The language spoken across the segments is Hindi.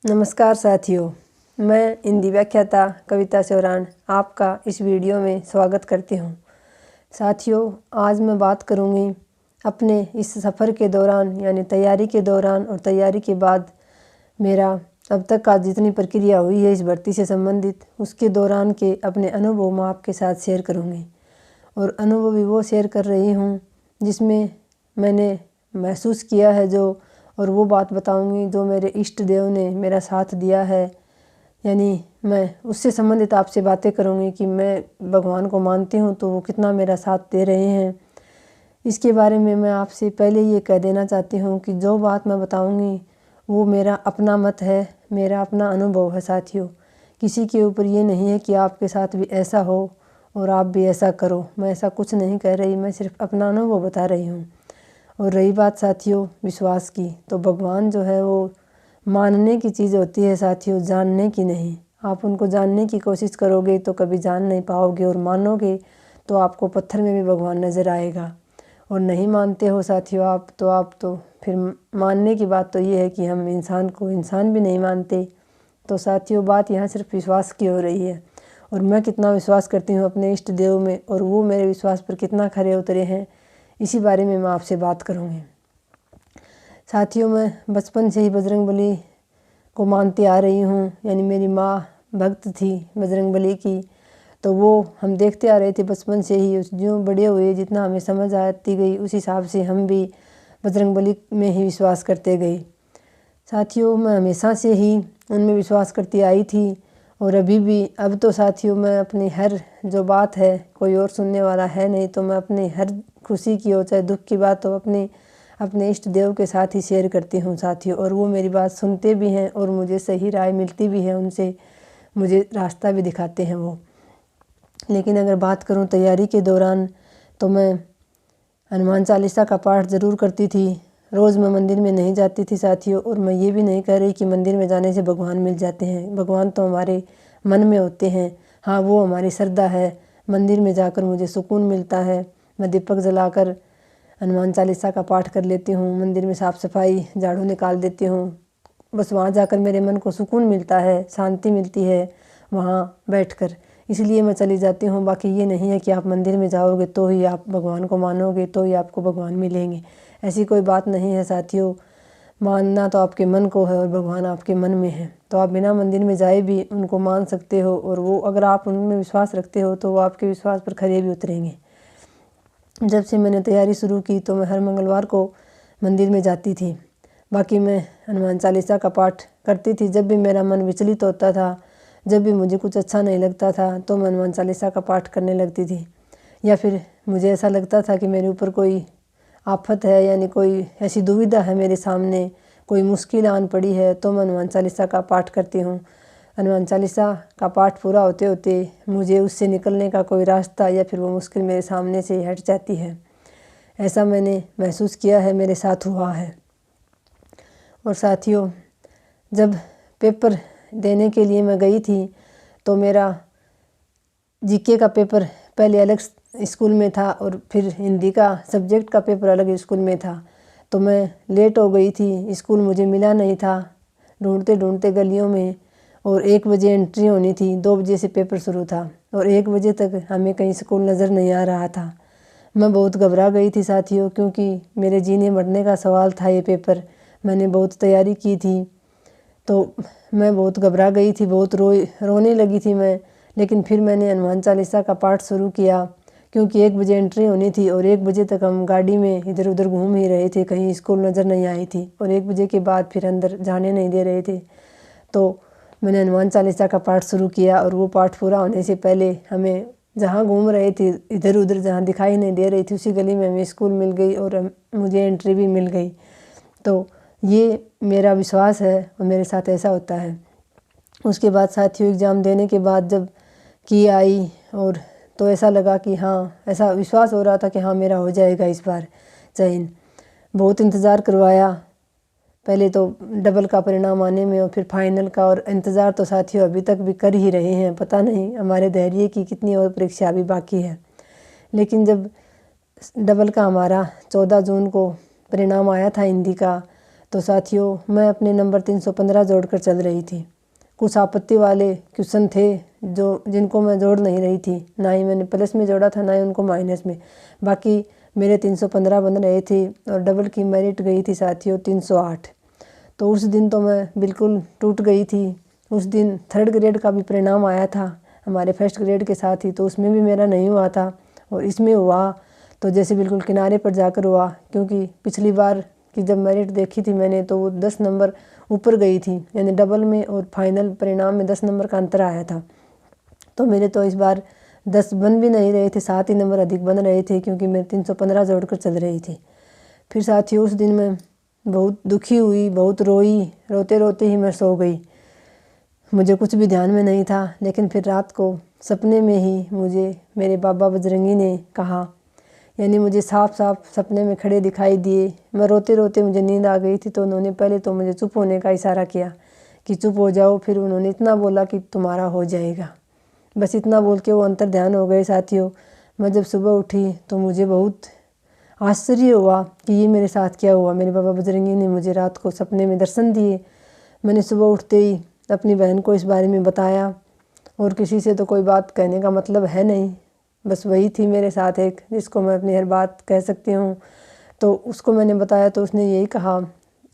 नमस्कार साथियों, मैं हिंदी व्याख्याता कविता चौरान आपका इस वीडियो में स्वागत करती हूँ। साथियों, आज मैं बात करूँगी अपने इस सफ़र के दौरान यानी तैयारी के दौरान और तैयारी के बाद मेरा अब तक का जितनी प्रक्रिया हुई है इस भर्ती से संबंधित उसके दौरान के अपने अनुभव मैं आपके साथ शेयर करूँगी। और अनुभव भी वो शेयर कर रही हूँ जिसमें मैंने महसूस किया है और वो बात बताऊंगी जो मेरे इष्ट देव ने मेरा साथ दिया है। यानी मैं उससे संबंधित आपसे बातें करूंगी कि मैं भगवान को मानती हूँ तो वो कितना मेरा साथ दे रहे हैं। इसके बारे में मैं आपसे पहले ये कह देना चाहती हूँ कि जो बात मैं बताऊंगी वो मेरा अपना मत है, मेरा अपना अनुभव है साथियों। किसी के ऊपर ये नहीं है कि आपके साथ भी ऐसा हो और आप भी ऐसा करो। मैं ऐसा कुछ नहीं कह रही, मैं सिर्फ अपना अनुभव बता रही हूँ। और रही बात साथियों विश्वास की, तो भगवान जो है वो मानने की चीज़ होती है साथियों, जानने की नहीं। आप उनको जानने की कोशिश करोगे तो कभी जान नहीं पाओगे, और मानोगे तो आपको पत्थर में भी भगवान नज़र आएगा। और नहीं मानते हो साथियों आप तो फिर मानने की बात तो ये है कि हम इंसान को इंसान भी नहीं मानते। तो साथियों बात यहाँ सिर्फ विश्वास की हो रही है, और मैं कितना विश्वास करती हूँ अपने इष्ट देव में और वो मेरे विश्वास पर कितना खरे उतरे हैं, इसी बारे में मैं आपसे बात करूँगी। साथियों, मैं बचपन से ही बजरंगबली को मानती आ रही हूँ। यानी मेरी माँ भक्त थी बजरंगबली की, तो वो हम देखते आ रहे थे बचपन से ही। जो बड़े हुए जितना हमें समझ आती गई उस हिसाब से हम भी बजरंगबली में ही विश्वास करते गए। साथियों, मैं हमेशा से ही उनमें विश्वास करती आई थी और अभी भी। अब तो साथियों मैं अपनी हर जो बात है, कोई और सुनने वाला है नहीं, तो मैं अपनी हर खुशी की हो चाहे दुख की बात हो अपने इष्ट देव के साथ ही शेयर करती हूँ साथियों। और वो मेरी बात सुनते भी हैं और मुझे सही राय मिलती भी है उनसे, मुझे रास्ता भी दिखाते हैं वो। लेकिन अगर बात करूँ तैयारी के दौरान, तो मैं हनुमान चालीसा का पाठ ज़रूर करती थी। रोज़ मैं मंदिर में नहीं जाती थी साथियों, और मैं ये भी नहीं कह रही कि मंदिर में जाने से भगवान मिल जाते हैं। भगवान तो हमारे मन में होते हैं। हाँ, वो हमारी श्रद्धा है। मंदिर में जाकर मुझे सुकून मिलता है। मैं दीपक जलाकर हनुमान चालीसा का पाठ कर लेती हूँ, मंदिर में साफ़ सफाई झाड़ू निकाल देती हूँ। बस वहाँ जाकर मेरे मन को सुकून मिलता है, शांति मिलती है वहाँ बैठकर, इसलिए मैं चली जाती हूँ। बाकी ये नहीं है कि आप मंदिर में जाओगे तो ही आप भगवान को मानोगे, तो ही आपको भगवान मिलेंगे। ऐसी कोई बात नहीं है साथियों। मानना तो आपके मन को है और भगवान आपके मन में है। तो आप बिना मंदिर में जाए भी उनको मान सकते हो, और वो अगर आप उनमें विश्वास रखते हो तो वो आपके विश्वास पर खरे भी उतरेंगे। जब से मैंने तैयारी शुरू की तो मैं हर मंगलवार को मंदिर में जाती थी। बाकी मैं हनुमान चालीसा का पाठ करती थी। जब भी मेरा मन विचलित होता था, जब भी मुझे कुछ अच्छा नहीं लगता था, तो मैं हनुमान चालीसा का पाठ करने लगती थी। या फिर मुझे ऐसा लगता था कि मेरे ऊपर कोई आफत है, यानी कोई ऐसी दुविधा है मेरे सामने, कोई मुश्किल आन पड़ी है, तो मैं हनुमान चालीसा का पाठ करती हूँ। हनुमान चालीसा का पाठ पूरा होते होते मुझे उससे निकलने का कोई रास्ता या फिर वो मुश्किल मेरे सामने से हट जाती है। ऐसा मैंने महसूस किया है, मेरे साथ हुआ है। और साथियों, जब पेपर देने के लिए मैं गई थी तो मेरा जीके का पेपर पहले अलग स्कूल में था और फिर हिंदी का सब्जेक्ट का पेपर अलग स्कूल में था। तो मैं लेट हो गई थी, स्कूल मुझे मिला नहीं था ढूंढते ढूंढते गलियों में। और 1 बजे एंट्री होनी थी, 2 बजे से पेपर शुरू था और 1 बजे तक हमें कहीं स्कूल नज़र नहीं आ रहा था। मैं बहुत घबरा गई थी साथियों, क्योंकि मेरे जीने मरने का सवाल था ये पेपर। मैंने बहुत तैयारी की थी, तो मैं बहुत घबरा गई थी, बहुत रोने लगी थी मैं। लेकिन फिर मैंने हनुमान चालीसा का पाठ शुरू किया, क्योंकि 1 बजे एंट्री होनी थी और 1 बजे तक हम गाड़ी में इधर उधर घूम ही रहे थे, कहीं स्कूल नज़र नहीं आई थी। और 1 बजे के बाद फिर अंदर जाने नहीं दे रहे थे। तो मैंने हनुमान चालीसा का पाठ शुरू किया, और वो पाठ पूरा होने से पहले हमें जहाँ घूम रहे थे इधर उधर जहाँ दिखाई नहीं दे रही थी उसी गली में हमें स्कूल मिल गई और मुझे एंट्री भी मिल गई। तो ये मेरा विश्वास है और मेरे साथ ऐसा होता है। उसके बाद साथियों एग्ज़ाम देने के बाद जब की आई, और तो ऐसा लगा कि हाँ, ऐसा विश्वास हो रहा था कि हाँ मेरा हो जाएगा इस बार। जय हिंद। बहुत इंतज़ार करवाया, पहले तो डबल का परिणाम आने में और फिर फाइनल का, और इंतज़ार तो साथियों अभी तक भी कर ही रहे हैं। पता नहीं हमारे धैर्य की कितनी और परीक्षा अभी बाकी है। लेकिन जब डबल का हमारा 14 जून को परिणाम आया था हिंदी का, तो साथियों मैं अपने नंबर 315 जोड़कर चल रही थी। कुछ आपत्ति वाले क्वेश्चन थे जिनको मैं जोड़ नहीं रही थी, ना ही मैंने प्लस में जोड़ा था ना ही उनको माइनस में। बाकी मेरे 315 बन रहे थे और डबल की मेरिट गई थी साथियों 308। तो उस दिन तो मैं बिल्कुल टूट गई थी। उस दिन 3rd ग्रेड का भी परिणाम आया था हमारे 1st ग्रेड के साथ ही, तो उसमें भी मेरा नहीं हुआ था और इसमें हुआ तो जैसे बिल्कुल किनारे पर जाकर हुआ, क्योंकि पिछली बार की जब मेरिट देखी थी मैंने तो वो 10 नंबर ऊपर गई थी, यानी डबल में और फाइनल परिणाम में 10 नंबर का अंतर आया था। तो मेरे तो इस बार 10 बन भी नहीं रहे थे, 7 ही नंबर अधिक बन रहे थे, क्योंकि मैं 315 जोड़कर चल रही थी। फिर साथियों उस दिन मैं बहुत दुखी हुई, बहुत रोई, रोते रोते ही मैं सो गई। मुझे कुछ भी ध्यान में नहीं था, लेकिन फिर रात को सपने में ही मुझे मेरे बाबा बजरंगी ने कहा, यानी मुझे साफ साफ सपने में खड़े दिखाई दिए। मैं रोते रोते मुझे नींद आ गई थी, तो उन्होंने पहले तो मुझे चुप होने का इशारा किया कि चुप हो जाओ। फिर उन्होंने इतना बोला कि तुम्हारा हो जाएगा, बस इतना बोल के वो अंतर ध्यान हो गए साथियों। मैं जब सुबह उठी तो मुझे बहुत आश्चर्य हुआ कि ये मेरे साथ क्या हुआ। मेरे बाबा बजरंगी ने मुझे रात को सपने में दर्शन दिए। मैंने सुबह उठते ही अपनी बहन को इस बारे में बताया, और किसी से तो कोई बात कहने का मतलब है नहीं, बस वही थी मेरे साथ एक जिसको मैं अपनी हर बात कह सकती हूँ। तो उसको मैंने बताया तो उसने यही कहा,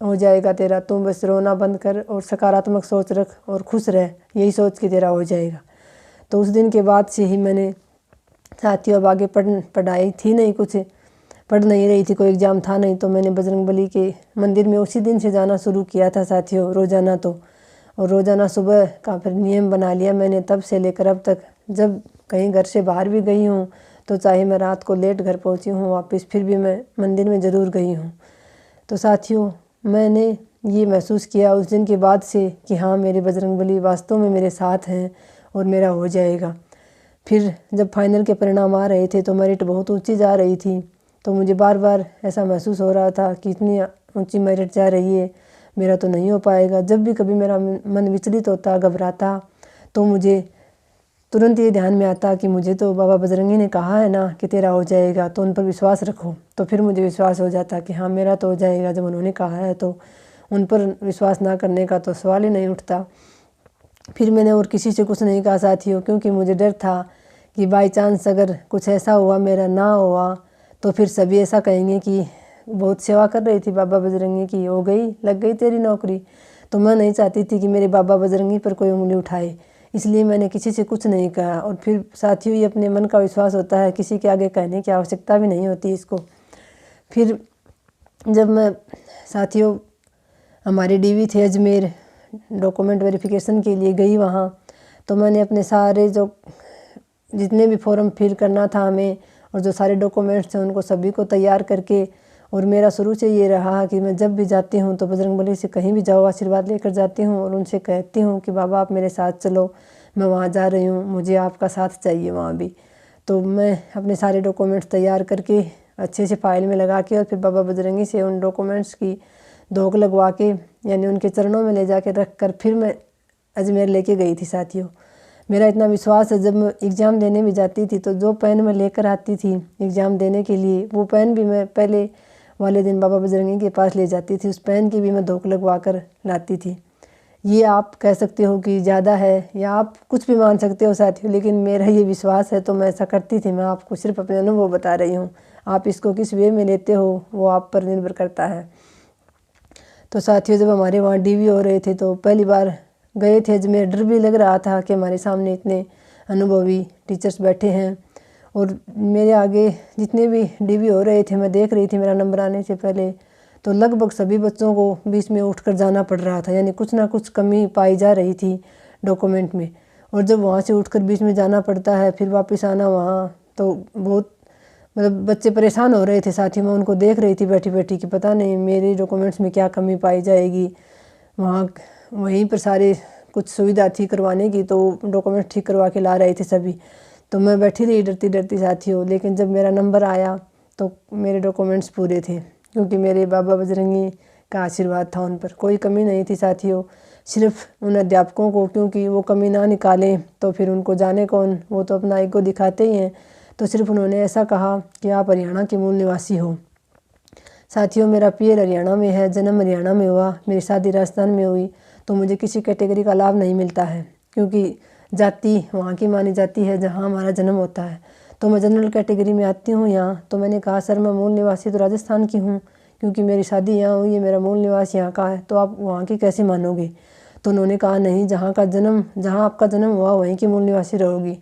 हो जाएगा तेरा, तुम बस रोना बंद कर और सकारात्मक सोच रख और खुश रह, यही सोच के तेरा हो जाएगा। तो उस दिन के बाद से ही मैंने साथियों अब आगे पढ़ाई थी नहीं, कुछ पढ़ नहीं रही थी, कोई एग्ज़ाम था नहीं, तो मैंने बजरंगबली के मंदिर में उसी दिन से जाना शुरू किया था साथियों, रोज़ाना। तो और रोज़ाना सुबह का फिर नियम बना लिया मैंने, तब से लेकर अब तक। जब कहीं घर से बाहर भी गई हूँ तो चाहे मैं रात को लेट घर पहुँची हूँ वापस, फिर भी मैं मंदिर में ज़रूर गई हूँ। तो साथियों मैंने ये महसूस किया उस दिन के बाद से कि हाँ, मेरे बजरंगबली वास्तव में मेरे साथ हैं और मेरा हो जाएगा। फिर जब फाइनल के परिणाम आ रहे थे तो मेरिट बहुत ऊँची जा रही थी, तो मुझे बार बार ऐसा महसूस हो रहा था कि इतनी ऊँची मेरिट जा रही है, मेरा तो नहीं हो पाएगा। जब भी कभी मेरा मन विचलित होता, घबराता, तो मुझे तुरंत ये ध्यान में आता कि मुझे तो बाबा बजरंगी ने कहा है ना कि तेरा हो जाएगा, तो उन पर विश्वास रखो। तो फिर मुझे विश्वास हो जाता कि हाँ, मेरा तो हो जाएगा। जब उन्होंने कहा है तो उन पर विश्वास ना करने का तो सवाल ही नहीं उठता। फिर मैंने और किसी से कुछ नहीं कहा साथियों, क्योंकि मुझे डर था कि बाई चांस अगर कुछ ऐसा हुआ, मेरा ना हुआ, तो फिर सभी ऐसा कहेंगे कि बहुत सेवा कर रही थी बाबा बजरंगी की, हो गई, लग गई तेरी नौकरी। तो मैं नहीं चाहती थी कि मेरे बाबा बजरंगी पर कोई उंगली उठाए, इसलिए मैंने किसी से कुछ नहीं कहा। और फिर साथियों ये अपने मन का विश्वास होता है, किसी के आगे कहने की आवश्यकता भी नहीं होती इसको। फिर जब मैं साथियों हमारे डीवी थे अजमेर, डॉक्यूमेंट वेरिफिकेशन के लिए गई वहाँ, तो मैंने अपने सारे जो जितने भी फॉर्म फिल करना था हमें और जो सारे डॉक्यूमेंट्स थे उनको सभी को तैयार करके, और मेरा शुरू से ये रहा कि मैं जब भी जाती हूँ तो बजरंगबली से कहीं भी जाओ आशीर्वाद लेकर जाती हूँ और उनसे कहती हूँ कि बाबा आप मेरे साथ चलो, मैं वहाँ जा रही हूँ, मुझे आपका साथ चाहिए वहाँ भी। तो मैं अपने सारे डॉक्यूमेंट्स तैयार करके अच्छे से फाइल में लगा के और फिर बाबा बजरंगी से उन डॉक्यूमेंट्स की धोख लगवा के, यानी उनके चरणों में ले जाके रख कर फिर मैं अजमेर लेके गई थी साथियों। मेरा इतना विश्वास है, जब मैं एग्ज़ाम देने भी जाती थी तो जो पेन मैं लेकर आती थी एग्ज़ाम देने के लिए, वो पेन भी मैं पहले वाले दिन बाबा बजरंगी के पास ले जाती थी, उस पेन की भी मैं धोख लगवा कर लाती थी। ये आप कह सकते हो कि ज़्यादा है या आप कुछ भी मान सकते हो साथियों, लेकिन मेरा ये विश्वास है तो मैं ऐसा करती थी। मैं आपको सिर्फ अपने अनुभव बता रही हूँ, आप इसको किस वे में लेते हो वो आप पर निर्भर करता है। तो साथियों जब हमारे वहाँ डीवी हो रहे थे तो पहली बार गए थे अजमेर, डर भी लग रहा था कि हमारे सामने इतने अनुभवी टीचर्स बैठे हैं और मेरे आगे जितने भी डीवी हो रहे थे मैं देख रही थी। मेरा नंबर आने से पहले तो लगभग सभी बच्चों को बीच में उठकर जाना पड़ रहा था, यानी कुछ ना कुछ कमी पाई जा रही थी डॉक्यूमेंट में। और जब वहाँ से उठकर बीच में जाना पड़ता है फिर वापस आना वहाँ, तो बहुत मतलब बच्चे परेशान हो रहे थे साथी। मैं उनको देख रही थी बैठी बैठी कि पता नहीं मेरे डॉक्यूमेंट्स में क्या कमी पाई जाएगी। वहाँ वहीं पर सारे कुछ सुविधा थी करवाने की, तो डॉक्यूमेंट ठीक करवा के ला रहे थे सभी। तो मैं बैठी रही डरती डरती साथियों, लेकिन जब मेरा नंबर आया तो मेरे डॉक्यूमेंट्स पूरे थे, क्योंकि मेरे बाबा बजरंगी का आशीर्वाद था उन पर, कोई कमी नहीं थी साथियों। सिर्फ उन अध्यापकों को, क्योंकि वो कमी ना निकालें तो फिर उनको जाने कौन, वो तो अपना ईगो दिखाते ही हैं। तो सिर्फ उन्होंने ऐसा कहा कि आप हरियाणा के मूल निवासी हो। साथियों, मेरा पीयर हरियाणा में है, जन्म हरियाणा में हुआ, मेरी शादी राजस्थान में हुई, तो मुझे किसी कैटेगरी का लाभ नहीं मिलता है, क्योंकि जाति वहाँ की मानी जाती है जहाँ हमारा जन्म होता है। तो मैं जनरल कैटेगरी में आती हूँ यहाँ। तो मैंने कहा सर मैं मूल निवासी तो राजस्थान की हूँ, क्योंकि मेरी शादी यहाँ हुई है, मेरा मूल निवास यहाँ का है, तो आप वहाँ की कैसे मानोगे? तो उन्होंने कहा नहीं, जहाँ आपका जन्म हुआ वहीं की मूल निवासी रहोगी।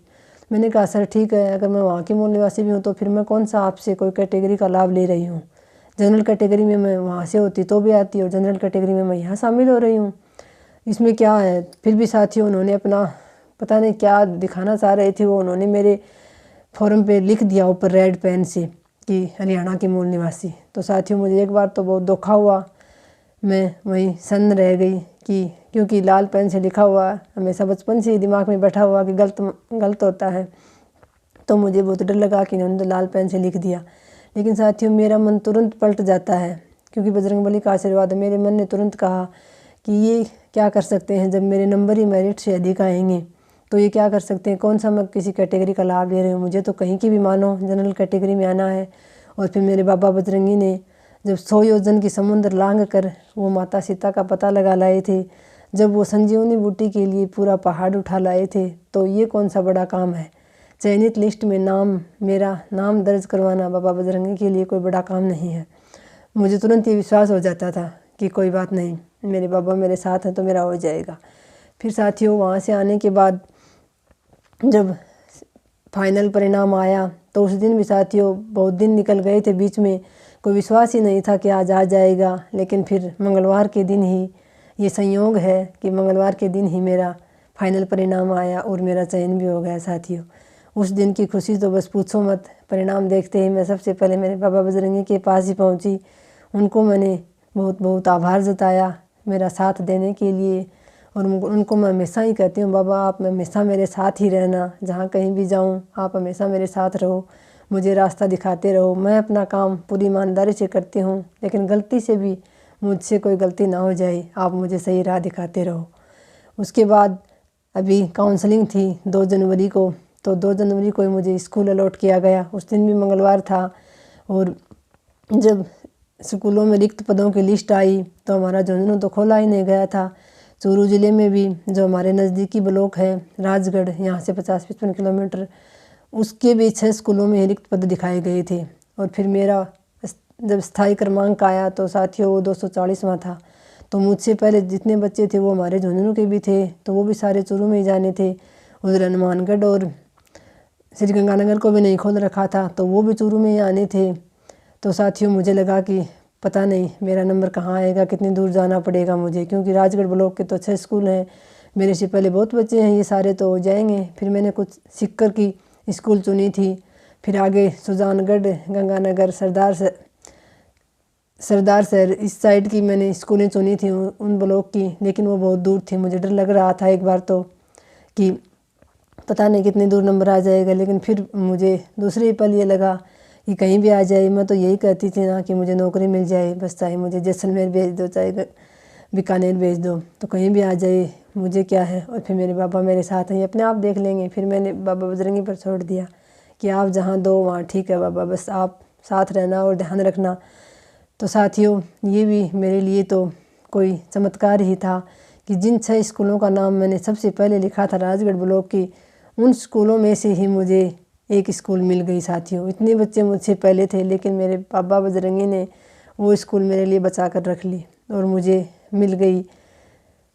मैंने कहा सर ठीक है, अगर मैं वहाँ की मूल निवासी भी हूँ तो फिर मैं कौन सा आपसे कोई कैटेगरी का लाभ ले रही हूँ? जनरल कैटेगरी में मैं वहाँ से होती तो भी आती, और जनरल कैटेगरी में मैं यहाँ शामिल हो रही हूँ, इसमें क्या है? फिर भी साथियों उन्होंने अपना पता नहीं क्या दिखाना चाह रहे थे, वो उन्होंने मेरे फॉर्म पे लिख दिया ऊपर रेड पेन से कि हरियाणा की मूल निवासी। तो साथियों मुझे एक बार तो बहुत धोखा हुआ, मैं वहीं सन्न रह गई कि क्योंकि लाल पेन से लिखा हुआ हमेशा बचपन से ही दिमाग में बैठा हुआ कि गलत होता है, तो मुझे बहुत डर लगा कि उन्होंने लाल पेन से लिख दिया। लेकिन साथियों मेरा मन तुरंत पलट जाता है, क्योंकि बजरंगबली का आशीर्वाद है। मेरे मन ने तुरंत कहा कि ये क्या कर सकते हैं, जब मेरे नंबर ही मेरिट से अधिक आएंगे तो ये क्या कर सकते हैं, कौन सा मैं किसी कैटेगरी का लाभ ले रही हूँ, मुझे तो कहीं की भी मानो जनरल कैटेगरी में आना है। और फिर मेरे बाबा बजरंगी ने जब 100 योजन की समुद्र लांघ कर वो माता सीता का पता लगा लाए थे, जब वो संजीवनी बूटी के लिए पूरा पहाड़ उठा लाए थे, तो ये कौन सा बड़ा काम है? चयनित लिस्ट में मेरा नाम दर्ज करवाना बाबा बजरंगी के लिए कोई बड़ा काम नहीं है। मुझे तुरंत ये विश्वास हो जाता था कि कोई बात नहीं, मेरे बाबा मेरे साथ हैं तो मेरा हो जाएगा। फिर साथियों वहाँ से आने के बाद जब फाइनल परिणाम आया तो उस दिन भी साथियों बहुत दिन निकल गए थे, बीच में कोई विश्वास ही नहीं था कि आज आ जाएगा। लेकिन फिर मंगलवार के दिन ही ये संयोग है कि मंगलवार के दिन ही मेरा फाइनल परिणाम आया और मेरा चयन भी हो गया साथियों। उस दिन की खुशी तो बस पूछो मत। परिणाम देखते ही मैं सबसे पहले मेरे बाबा बजरंगी के पास ही पहुंची, उनको मैंने बहुत बहुत आभार जताया मेरा साथ देने के लिए। और उनको मैं हमेशा ही कहती हूँ, बाबा आप हमेशा मेरे साथ ही रहना, जहाँ कहीं भी जाऊँ आप हमेशा मेरे साथ रहो, मुझे रास्ता दिखाते रहो। मैं अपना काम पूरी ईमानदारी से करती हूँ, लेकिन गलती से भी मुझसे कोई गलती ना हो जाए, आप मुझे सही राह दिखाते रहो। उसके बाद अभी काउंसलिंग थी 2 जनवरी को, तो 2 जनवरी को ही मुझे स्कूल अलॉट किया गया। उस दिन भी मंगलवार था, और जब स्कूलों में रिक्त पदों की लिस्ट आई तो हमारा झुंझुनू तो खोला ही नहीं गया था। चूरू ज़िले में भी जो हमारे नज़दीकी ब्लॉक है राजगढ़, यहाँ से 50-55 किलोमीटर, उसके भी 6 स्कूलों में रिक्त पद दिखाए गए थे। और फिर मेरा जब स्थायी क्रमांक आया तो साथियों वो 240वां था। तो मुझसे पहले जितने बच्चे थे वो हमारे झुंझुनू के भी थे, तो वो भी सारे चूरू में ही जाने थे। उधर हनुमानगढ़ और श्री गंगानगर को भी नहीं खोल रखा था, तो वो भी चूरू में ही आने थे। तो साथियों मुझे लगा कि पता नहीं मेरा नंबर कहाँ आएगा, कितनी दूर जाना पड़ेगा मुझे, क्योंकि राजगढ़ ब्लॉक के तो 6 स्कूल हैं, मेरे से पहले बहुत बच्चे हैं, ये सारे तो हो जाएंगे। फिर मैंने कुछ सिक्कर की स्कूल चुनी थी, फिर आगे सुजानगढ़, गंगानगर, सरदार शहर, इस साइड की मैंने स्कूलें चुनी थी उन ब्लॉक की, लेकिन वो बहुत दूर थी। मुझे डर लग रहा था एक बार तो कि पता नहीं कितनी दूर नंबर आ जाएगा, लेकिन फिर मुझे दूसरे पल ये लगा कि कहीं भी आ जाए। मैं तो यही कहती थी ना कि मुझे नौकरी मिल जाए, बस चाहे मुझे जैसलमेर भेज दो, चाहे बीकानेर भेज दो, तो कहीं भी आ जाए, मुझे क्या है। और फिर मेरे बाबा मेरे साथ हैं, अपने आप देख लेंगे। फिर मैंने बाबा बजरंगी पर छोड़ दिया कि आप जहाँ दो वहाँ ठीक है बाबा, बस आप साथ रहना और ध्यान रखना। तो साथियों ये भी मेरे लिए तो कोई चमत्कार ही था कि जिन 6 स्कूलों का नाम मैंने सबसे पहले लिखा था राजगढ़ ब्लॉक की, उन स्कूलों में से ही मुझे एक स्कूल मिल गई साथियों। इतने बच्चे मुझसे पहले थे, लेकिन मेरे बाबा बजरंगी ने वो स्कूल मेरे लिए बचा कर रख ली और मुझे मिल गई।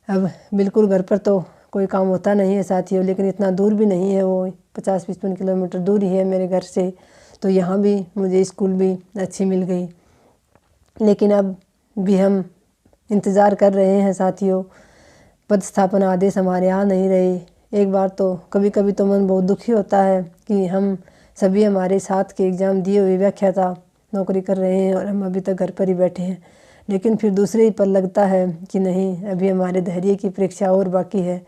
अब बिल्कुल घर पर तो कोई काम होता नहीं है साथियों, लेकिन इतना दूर भी नहीं है, वो 50-55 किलोमीटर दूर ही है मेरे घर से, तो यहाँ भी मुझे स्कूल भी अच्छी मिल गई। लेकिन अब भी हम इंतज़ार कर रहे हैं साथियों, पदस्थापन आदेश हमारे आ नहीं रहे। एक बार तो कभी कभी तो मन बहुत दुखी होता है कि हम सभी हमारे साथ के एग्ज़ाम दिए हुए व्याख्याता नौकरी कर रहे हैं और हम अभी तक घर पर ही बैठे हैं। लेकिन फिर दूसरे ही पल लगता है कि नहीं, अभी हमारे धैर्य की परीक्षा और बाकी है,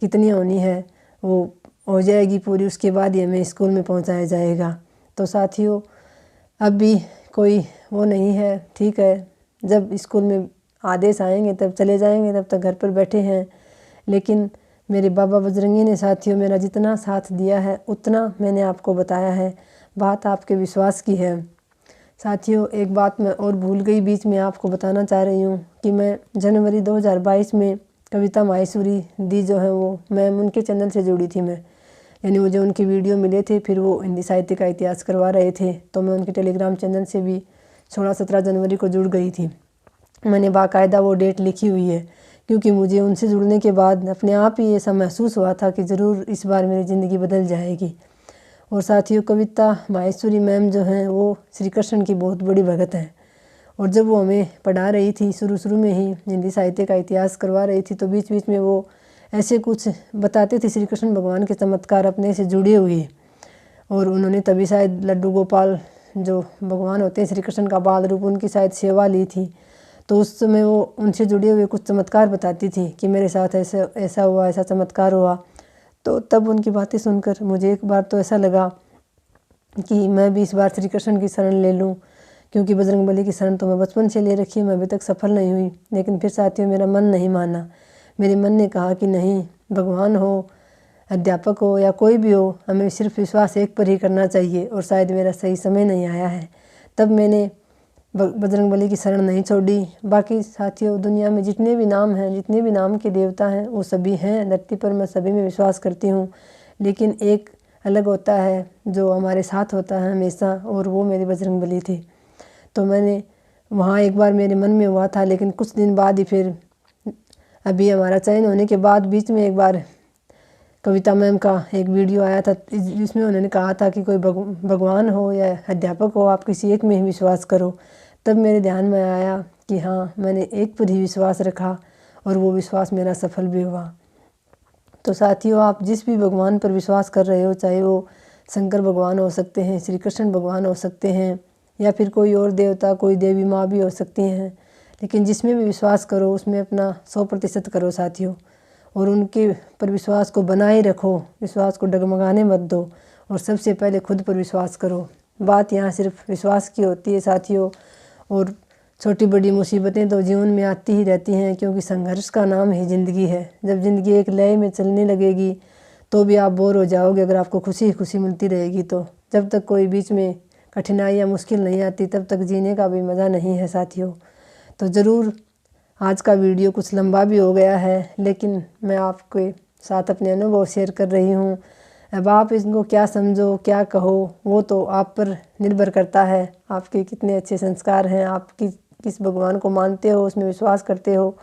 कितनी होनी है, वो हो जाएगी पूरी, उसके बाद ही हमें स्कूल में पहुंचाया जाएगा। तो साथियों अब भी कोई वो नहीं है, ठीक है, जब स्कूल में आदेश आएंगे तब चले जाएंगे, तब तक घर पर बैठे हैं। लेकिन मेरे बाबा बजरंगी ने साथियों मेरा जितना साथ दिया है उतना मैंने आपको बताया है, बात आपके विश्वास की है। साथियों, एक बात मैं और भूल गई बीच में आपको बताना चाह रही हूँ कि मैं जनवरी 2022 में कविता माहेश्वरी दी जो है वो मैम उनके चैनल से जुड़ी थी। मैं यानी मुझे उनके वीडियो मिले थे, फिर वो हिंदी साहित्य का इतिहास करवा रहे थे, तो मैं उनके टेलीग्राम चैनल से भी 16-17 जनवरी को जुड़ गई थी। मैंने बाकायदा वो डेट लिखी हुई है, क्योंकि मुझे उनसे जुड़ने के बाद अपने आप ही ऐसा महसूस हुआ था कि ज़रूर इस बार मेरी ज़िंदगी बदल जाएगी। और साथियों, कविता माहेश्वरी मैम जो हैं वो श्री कृष्ण की बहुत बड़ी भगत हैं। और जब वो हमें पढ़ा रही थी, शुरू में ही हिंदी साहित्य का इतिहास करवा रही थी, तो बीच बीच में वो ऐसे कुछ बताते थे श्री कृष्ण भगवान के चमत्कार अपने से जुड़े हुए। और उन्होंने तभी शायद लड्डू गोपाल जो भगवान होते हैं श्री कृष्ण का बाल रूप, उनकी शायद सेवा ली थी। तो उस समय वो उनसे जुड़े हुए कुछ चमत्कार बताती थी कि मेरे साथ ऐसा हुआ, ऐसा चमत्कार हुआ। तो तब उनकी बातें सुनकर मुझे एक बार तो ऐसा लगा कि मैं भी इस बार श्री कृष्ण की शरण ले लूं, क्योंकि बजरंगबली की शरण तो मैं बचपन से ले रखी है, मैं अभी तक सफल नहीं हुई। लेकिन फिर साथियों, मेरा मन नहीं माना। मेरे मन ने कहा कि नहीं, भगवान हो, अध्यापक हो या कोई भी हो, हमें सिर्फ विश्वास एक पर ही करना चाहिए। और शायद मेरा सही समय नहीं आया है। तब मैंने बजरंगबली की शरण नहीं छोड़ी। बाकी साथियों, दुनिया में जितने भी नाम हैं, जितने भी नाम के देवता हैं, वो सभी हैं धरती पर, मैं सभी में विश्वास करती हूँ। लेकिन एक अलग होता है जो हमारे साथ होता है हमेशा, और वो मेरी बजरंगबली थी। तो मैंने वहाँ एक बार मेरे मन में हुआ था, लेकिन कुछ दिन बाद ही फिर अभी हमारा चयन होने के बाद बीच में एक बार कविता मैम का एक वीडियो आया था, जिसमें उन्होंने कहा था कि कोई भगवान हो या अध्यापक हो, आप किसी एक में ही विश्वास करो। तब मेरे ध्यान में आया कि हाँ, मैंने एक पर ही विश्वास रखा और वो विश्वास मेरा सफल भी हुआ। तो साथियों, आप जिस भी भगवान पर विश्वास कर रहे हो, चाहे वो शंकर भगवान हो सकते हैं, श्री कृष्ण भगवान हो सकते हैं, या फिर कोई और देवता, कोई देवी माँ भी हो सकती हैं, लेकिन जिसमें भी विश्वास करो उसमें अपना 100% करो साथियों। और उनके पर विश्वास को बनाए रखो, विश्वास को डगमगाने मत दो, और सबसे पहले खुद पर विश्वास करो। बात यहाँ सिर्फ विश्वास की होती है साथियों। और छोटी बड़ी मुसीबतें तो जीवन में आती ही रहती हैं, क्योंकि संघर्ष का नाम ही ज़िंदगी है। जब ज़िंदगी एक लय में चलने लगेगी तो भी आप बोर हो जाओगे, अगर आपको खुशी खुशी मिलती रहेगी तो। जब तक कोई बीच में कठिनाई या मुश्किल नहीं आती, तब तक जीने का भी मज़ा नहीं है साथियों। तो ज़रूर आज का वीडियो कुछ लंबा भी हो गया है, लेकिन मैं आपके साथ अपने अनुभव शेयर कर रही हूँ। अब आप इसको क्या समझो, क्या कहो, वो तो आप पर निर्भर करता है। आपके कितने अच्छे संस्कार हैं, आप किस भगवान को मानते हो, उसमें विश्वास करते हो।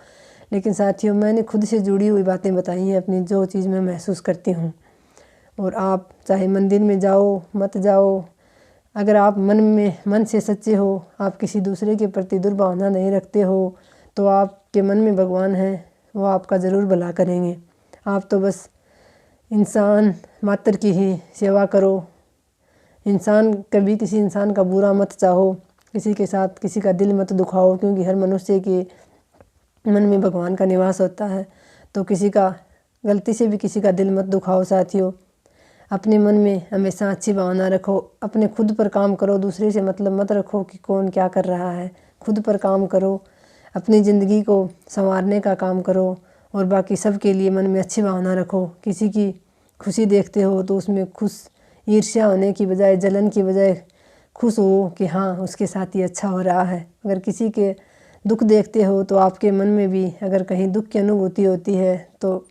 लेकिन साथियों, मैंने खुद से जुड़ी हुई बातें बताई हैं अपनी, जो चीज़ मैं महसूस करती हूँ। और आप चाहे मंदिर में जाओ मत जाओ, अगर आप मन से सच्चे हो, आप किसी दूसरे के प्रति दुर्भावना नहीं रखते हो, तो आपके मन में भगवान है, वो आपका ज़रूर भला करेंगे। आप तो बस इंसान मात्र की ही सेवा करो। कभी किसी इंसान का बुरा मत चाहो, किसी के साथ किसी का दिल मत दुखाओ, क्योंकि हर मनुष्य के मन में भगवान का निवास होता है। तो किसी का गलती से भी किसी का दिल मत दुखाओ साथियों। अपने मन में हमेशा अच्छी भावना रखो, अपने खुद पर काम करो, दूसरे से मतलब मत रखो कि कौन क्या कर रहा है। खुद पर काम करो, अपनी ज़िंदगी को संवारने का काम करो, और बाकी सब के लिए मन में अच्छी भावना रखो। किसी की खुशी देखते हो तो उसमें ईर्ष्या होने की बजाय, जलन की बजाय खुश हो कि हाँ, उसके साथ ये अच्छा हो रहा है। अगर किसी के दुख देखते हो तो आपके मन में भी अगर कहीं दुख की अनुभूति होती है, तो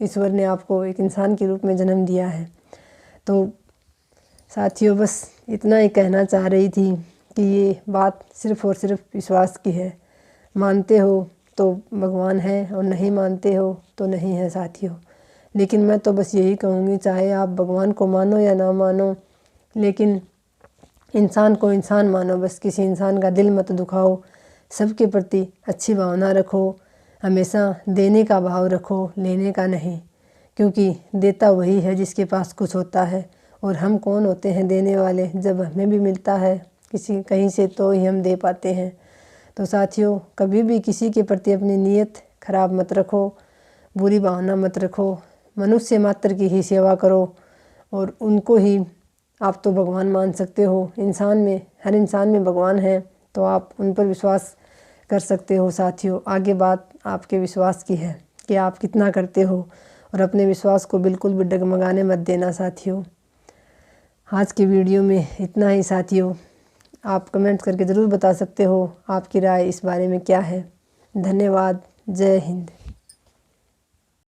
ईश्वर ने आपको एक इंसान के रूप में जन्म दिया है। तो साथियों, बस इतना ही कहना चाह रही थी कि ये बात सिर्फ़ और सिर्फ विश्वास की है। मानते हो तो भगवान है, और नहीं मानते हो तो नहीं है साथियों। लेकिन मैं तो बस यही कहूँगी, चाहे आप भगवान को मानो या ना मानो, लेकिन इंसान को इंसान मानो। बस किसी इंसान का दिल मत दुखाओ, सबके प्रति अच्छी भावना रखो, हमेशा देने का भाव रखो, लेने का नहीं। क्योंकि देता वही है जिसके पास कुछ होता है, और हम कौन होते हैं देने वाले। जब हमें भी मिलता है कहीं से तो ही हम दे पाते हैं। तो साथियों, कभी भी किसी के प्रति अपनी नीयत खराब मत रखो, बुरी भावना मत रखो। मनुष्य मात्र की ही सेवा करो, और उनको ही आप तो भगवान मान सकते हो। हर इंसान में भगवान है, तो आप उन पर विश्वास कर सकते हो साथियों। आगे बात आपके विश्वास की है कि आप कितना करते हो, और अपने विश्वास को बिल्कुल भी डगमगाने मत देना साथियों। आज के वीडियो में इतना ही साथियों। आप कमेंट करके ज़रूर बता सकते हो आपकी राय इस बारे में क्या है। धन्यवाद। जय हिंद।